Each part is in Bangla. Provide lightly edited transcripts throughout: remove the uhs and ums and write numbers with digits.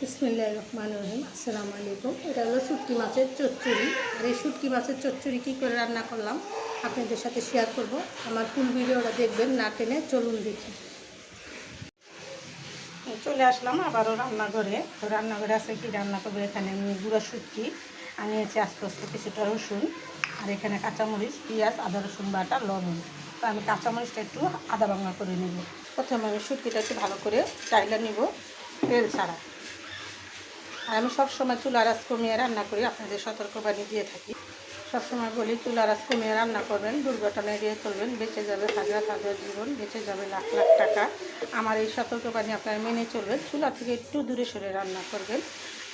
বিসমিল্লাহির রহমানির রহিম। আসসালামু আলাইকুম। এটা হলো শুটকি মাছের চচ্চড়ি। আর এই শুটকি মাছের চচ্চড়ি কী করে রান্না করলাম আপনাদের সাথে শেয়ার করব। আমার ফুল ভিডিওটা দেখবেন, না টেনে চলুন দেখি। চলে আসলাম আবারও রান্নাঘরে। তো রান্নাঘরে আছে কি রান্না করবো, এখানে আমি গুঁড়া শুটকি আনিয়েছি, আস্তে আস্তে কিছুটা রসুন, আর এখানে কাঁচামরিচ, পেঁয়াজ, আদা রসুন বাটা, লবণ। তো আমি কাঁচামরিচটা একটু আদা বাংলা করে নেব। প্রথমে আমি শুটকিটা একটু ভালো করে চাইলা নিব, তেল ছাড়া। আর আমি সবসময় চুলার আঁচ কমিয়ে রান্না করি, আপনাদের সতর্কবাণী দিয়ে থাকি। সবসময় বলি চুলার আঁচ কমিয়ে রান্না করবেন, দুর্ঘটনা এড়িয়ে চলবেন, বেঁচে যাবে হাজার হাজার জীবন, বেঁচে যাবে লাখ লাখ টাকা। আমার এই সতর্কবাণী আপনারা মেনে চলবেন, চুলা থেকে একটু দূরে সরে রান্না করবেন।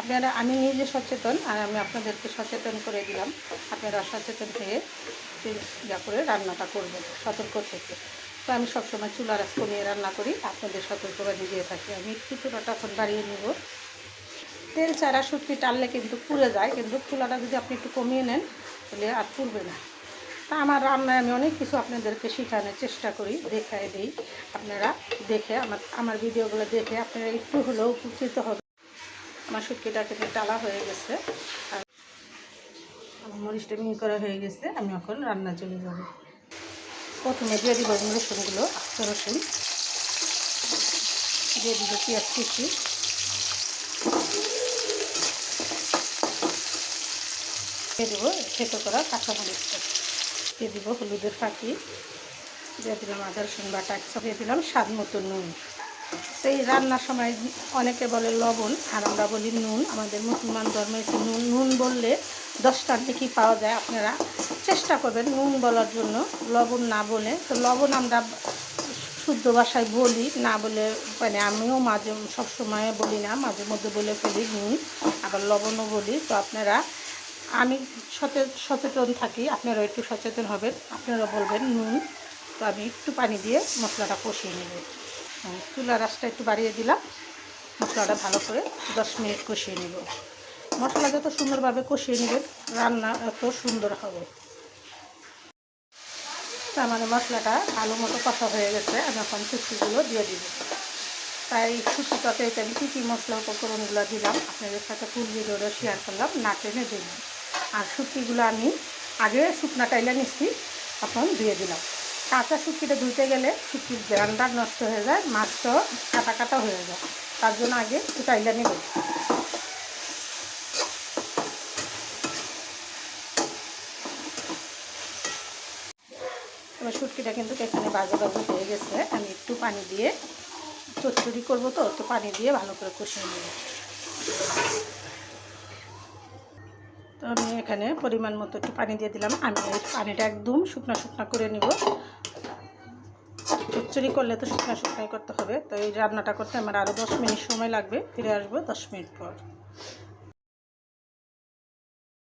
আপনারা, আমি নিজে সচেতন আর আমি আপনাদেরকে সচেতন করে দিলাম, আপনারা সচেতন হয়ে ইয়া করে রান্নাটা করবেন সতর্ক থেকে। তো আমি সবসময় চুলার আঁচ কমিয়ে রান্না করি, আপনাদের সতর্কবাণী দিয়ে থাকি। আমি একটু চুলাটা এখন বাড়িয়ে নেব। তেল ছাড়া শুটকি টানলে কিন্তু পুড়ে যায়, কিন্তু চুলাটা যদি আপনি একটু কমিয়ে নেন তাহলে আর পুড়বে না। তা আমার রান্নায় আমি অনেক কিছু আপনাদেরকে শেখানোর চেষ্টা করি, দেখায় দিই। আপনারা দেখে আমার ভিডিওগুলো দেখে আপনারা একটু হলেও উপকৃত হবে। আমার শুটকিটা কিন্তু টালা হয়ে গেছে আর আমার মরিচটা মিহি করা হয়ে গেছে। আমি এখন রান্না চলে যাব। প্রথমে দিয়ে দিব রসুনগুলো, আস্ত রসুন দিয়ে দিব, পেঁয়াজ কুচি দিয়ে দেবো, থেতো করা কাঁচামরিচটা দিয়ে দিব, হলুদের ফাঁকি দিয়ে দিলাম, আদা রসুন বাটা দিয়ে দিলাম, স্বাদ মতো নুন। তো এই রান্নার সময় অনেকে বলে লবণ, আর আমরা বলি নুন। আমাদের মুসলমান ধর্মে নুন বললে 10টার দিকেই পাওয়া যায়। আপনারা চেষ্টা করবেন নুন বলার জন্য, লবণ না বলে। তো লবণ আমরা শুদ্ধ ভাষায় বলি, না বলে মানে আমিও মাঝে সবসময় বলি না, মাঝে মধ্যে বলে ফেলি নুন, আবার লবণও বলি। তো আপনারা, আমি সচেতন থাকি, আপনারাও একটু সচেতন হবেন, আপনারা বলবেন নুন। তো আমি একটু পানি দিয়ে মশলাটা কষিয়ে নেব। চুলার আঁচটা একটু বাড়িয়ে দিলাম, মশলাটা ভালো করে 10 মিনিট কষিয়ে নেব। মশলা যত সুন্দরভাবে কষিয়ে নেবেন রান্না এত সুন্দর হবে। তো আমার মশলাটা ভালো মতো কষা হয়ে গেছে, আমি এখন শুটকিগুলো দিয়ে দিব। তাই শুটকিটাতে আমি কী কী মশলা উপকরণগুলো দিলাম আপনাদের সাথে ফুল ভিডিওটা শেয়ার করলাম, না টেনে দিলাম। আর শুটকিগুলো আমি আগে শুকনা টাইলা নিচ্ছি, এখন দিয়ে দিলাম। কাঁচা শুটকিটা ধুতে গেলে শুটকির গ্রানটা নষ্ট হয়ে যায়, মাছটাও কাটা কাটা হয়ে যায়, তার জন্য আগে একটু টাইলা নেব। এবার শুটকিটা কিন্তু এখানে বাজে হয়ে গেছে। আমি একটু পানি দিয়ে, চচ্চড়ি করবো তো, একটু পানি দিয়ে ভালো করে কষিয়ে নেব। তো আমি এখানে পরিমাণ মতো একটু পানি দিয়ে দিলাম। আমি এই পানিটা একদম শুকনা শুকনা করে নেব। চচ্চড়ি করলে তো শুকনা শুকনাই করতে হবে। তো এই রান্নাটা করতে আমার আরও 10 মিনিট সময় লাগবে। ফিরে আসবো 10 মিনিট পর।